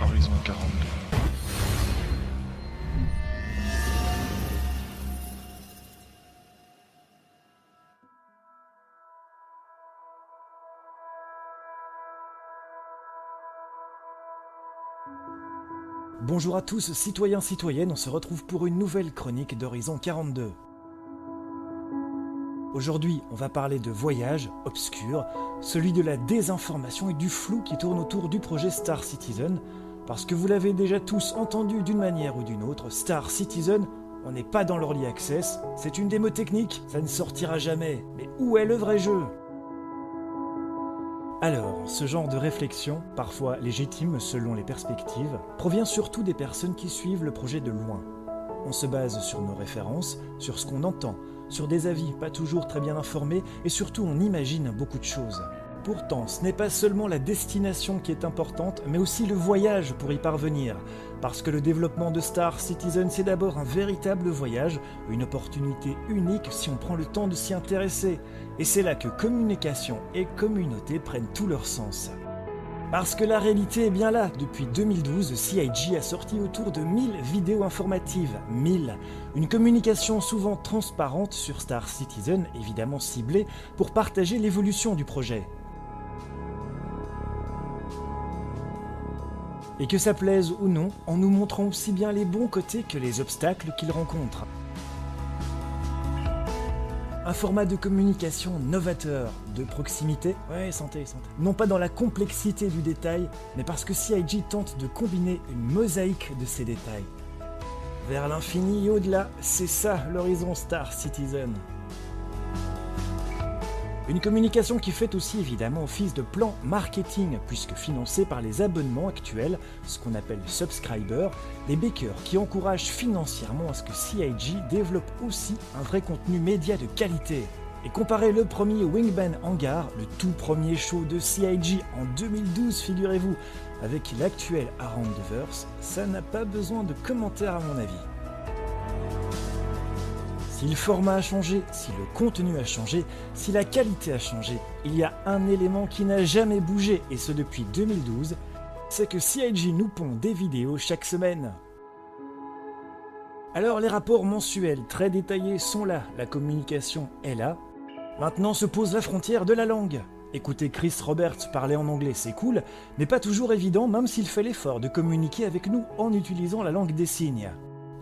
Horizon 42. Bonjour à tous, citoyens, citoyennes, on se retrouve pour une nouvelle chronique d'Horizon 42. Aujourd'hui, on va parler de voyage obscur, celui de la désinformation et du flou qui tourne autour du projet Star Citizen, parce que vous l'avez déjà tous entendu d'une manière ou d'une autre, Star Citizen, on n'est pas dans l'Early Access, c'est une démo technique, ça ne sortira jamais, mais où est le vrai jeu ? Alors, ce genre de réflexion, parfois légitime selon les perspectives, provient surtout des personnes qui suivent le projet de loin. On se base sur nos références, sur ce qu'on entend, sur des avis pas toujours très bien informés et surtout on imagine beaucoup de choses. Pourtant, ce n'est pas seulement la destination qui est importante, mais aussi le voyage pour y parvenir. Parce que le développement de Star Citizen, c'est d'abord un véritable voyage, une opportunité unique si on prend le temps de s'y intéresser. Et c'est là que communication et communauté prennent tout leur sens. Parce que la réalité est bien là. Depuis 2012, CIG a sorti autour de 1000 vidéos informatives. 1000. Une communication souvent transparente sur Star Citizen, évidemment ciblée, pour partager l'évolution du projet. Et que ça plaise ou non, en nous montrant aussi bien les bons côtés que les obstacles qu'il rencontre. Un format de communication novateur, de proximité, santé. Non pas dans la complexité du détail, mais parce que CIG tente de combiner une mosaïque de ces détails. Vers l'infini et au-delà, c'est ça l'horizon Star Citizen. Une communication qui fait aussi évidemment office de plan marketing, puisque financée par les abonnements actuels, ce qu'on appelle subscribers, les backers qui encouragent financièrement à ce que CIG développe aussi un vrai contenu média de qualité. Et comparer le premier Wingman Hangar, le tout premier show de CIG en 2012, figurez-vous, avec l'actuel Around the Verse, ça n'a pas besoin de commentaires à mon avis. Si le format a changé, si le contenu a changé, si la qualité a changé, il y a un élément qui n'a jamais bougé, et ce depuis 2012, c'est que CIG nous pond des vidéos chaque semaine. Alors les rapports mensuels très détaillés sont là, la communication est là. Maintenant se pose la frontière de la langue. Écouter Chris Roberts parler en anglais c'est cool, mais pas toujours évident même s'il fait l'effort de communiquer avec nous en utilisant la langue des signes.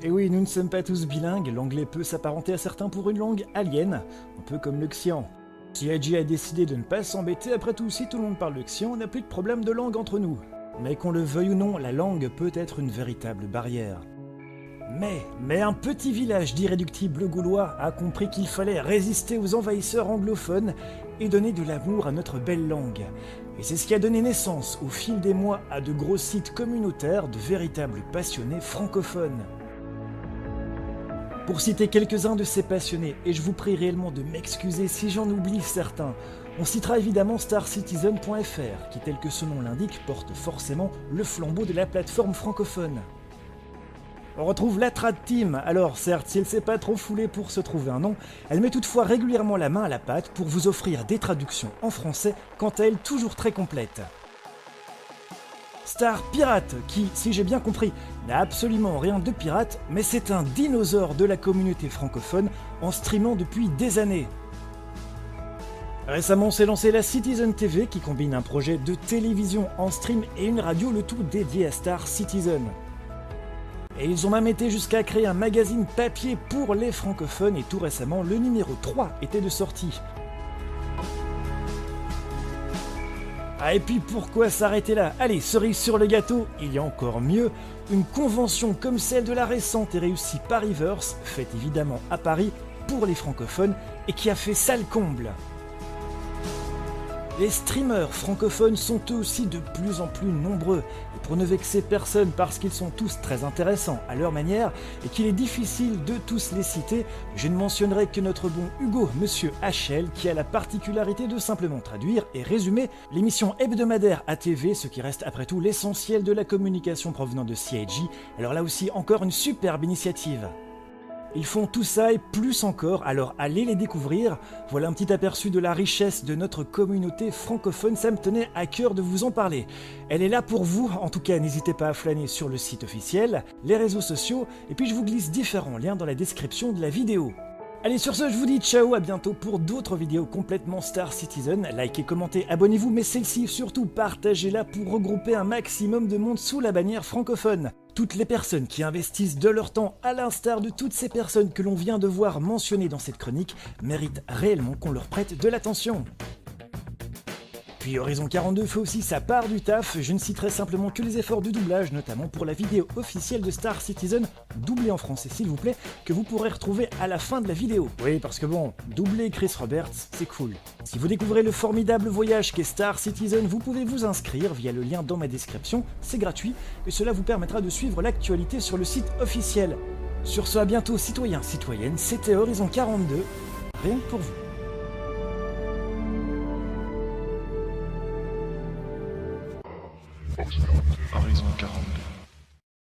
Et oui, nous ne sommes pas tous bilingues, l'anglais peut s'apparenter à certains pour une langue alien, un peu comme le xian. CIG a décidé de ne pas s'embêter, après tout si tout le monde parle le xian, on n'a plus de problème de langue entre nous. Mais qu'on le veuille ou non, la langue peut être une véritable barrière. Mais un petit village d'irréductibles gaulois a compris qu'il fallait résister aux envahisseurs anglophones et donner de l'amour à notre belle langue. Et c'est ce qui a donné naissance, au fil des mois, à de gros sites communautaires de véritables passionnés francophones. Pour citer quelques-uns de ces passionnés, et je vous prie réellement de m'excuser si j'en oublie certains, on citera évidemment starcitizen.fr, qui tel que son nom l'indique, porte forcément le flambeau de la plateforme francophone. On retrouve la Trad Team, alors certes, si elle s'est pas trop foulée pour se trouver un nom, elle met toutefois régulièrement la main à la pâte pour vous offrir des traductions en français, quant à elle toujours très complètes. Star Pirate, qui, si j'ai bien compris, n'a absolument rien de pirate, mais c'est un dinosaure de la communauté francophone en streamant depuis des années. Récemment s'est lancé la Citizen TV qui combine un projet de télévision en stream et une radio, le tout dédié à Star Citizen. Et ils ont même été jusqu'à créer un magazine papier pour les francophones et tout récemment le numéro 3 était de sortie. Ah et puis pourquoi s'arrêter là ? Allez, cerise sur le gâteau, il y a encore mieux, une convention comme celle de la récente et réussie Pariverse, faite évidemment à Paris pour les francophones et qui a fait sale comble. Les streamers francophones sont eux aussi de plus en plus nombreux, et pour ne vexer personne parce qu'ils sont tous très intéressants à leur manière et qu'il est difficile de tous les citer, je ne mentionnerai que notre bon Hugo, Monsieur HL, qui a la particularité de simplement traduire et résumer l'émission hebdomadaire ATV, ce qui reste après tout l'essentiel de la communication provenant de CIG, alors là aussi encore une superbe initiative. Ils font tout ça et plus encore, alors allez les découvrir. Voilà un petit aperçu de la richesse de notre communauté francophone, ça me tenait à cœur de vous en parler. Elle est là pour vous, en tout cas n'hésitez pas à flâner sur le site officiel, les réseaux sociaux, et puis je vous glisse différents liens dans la description de la vidéo. Allez, sur ce, je vous dis ciao, à bientôt pour d'autres vidéos complètement Star Citizen. Likez, commentez, abonnez-vous, mais celle-ci, surtout, partagez-la pour regrouper un maximum de monde sous la bannière francophone. Toutes les personnes qui investissent de leur temps, à l'instar de toutes ces personnes que l'on vient de voir mentionnées dans cette chronique, méritent réellement qu'on leur prête de l'attention. Puis Horizon 42 fait aussi sa part du taf, je ne citerai simplement que les efforts de doublage, notamment pour la vidéo officielle de Star Citizen, doublée en français s'il vous plaît, que vous pourrez retrouver à la fin de la vidéo. Oui, parce que bon, doubler Chris Roberts, c'est cool. Si vous découvrez le formidable voyage qu'est Star Citizen, vous pouvez vous inscrire via le lien dans ma description, c'est gratuit, et cela vous permettra de suivre l'actualité sur le site officiel. Sur ce, à bientôt citoyens, citoyennes, c'était Horizon 42, rien que pour vous. Horizon 42.